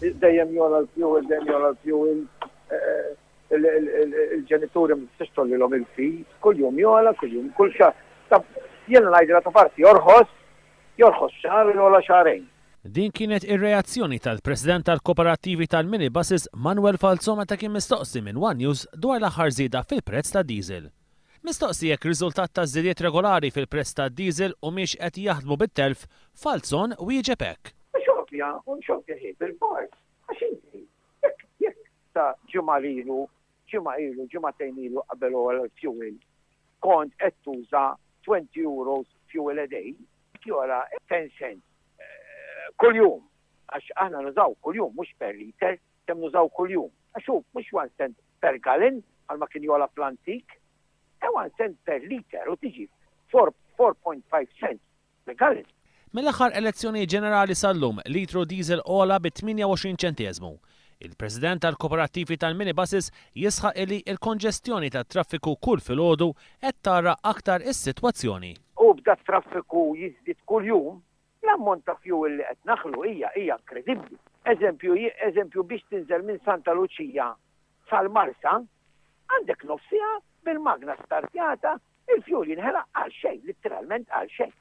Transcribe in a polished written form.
dejjem jola l-fuel, il-ġenituri mistax tollilhom il-fis, kuljum jola, kuljum kull xahar. Jiena ngħidilha ta' parti jorħos xahar jola xahrejn. Din kienet ir-reazzjoni tal-President tal-Kooperattivi tal-Minibuses Manuel Falzo meta kien mistoqsi minn One News dwar l-aħħar żieda fil-prezz tad-diesel. Mistoqsi jekk riżultat ta' żiediet regolari fil-prezz tad-diesel u mhix qed jaħdmu bit-telf, Falzon wieġeb hekk. Xokja bil-bord. Għax inti, jekk ta' ġimagħtejn ilu qabel l-fuel, kont qed tuża 20 euros fuel a day, jola 10 cents. Kuljum, għax aħna nużaw kuljum, mux per liter, kem nużaw kuljum. Għaxu, mux 1 cent per gallon, għalma kien jola plantik, 1 cent per liter, u tiġi 4.5 cents per gallon. Mill-aħħar elezzjoni ġenerali sal-lum, litru diesel ola bi 28 ċentesmu. Il-President tal-Kooperattivi tal-Minibuses jisħaq li il-konġestjoni tat-traffiku kull filgħodu qed tara aktar is-sitwazzjoni. U bda traffiku jiżdied kuljum, l-ammont ta' fuel li qed naħlu hija inkredibbli. Eżempju biex tinżel minn Santa Lucia sal-Marsa, għandek nofsija bil-magna startjata, il-fuel jinħela għal xejn, letteralment għal xejn.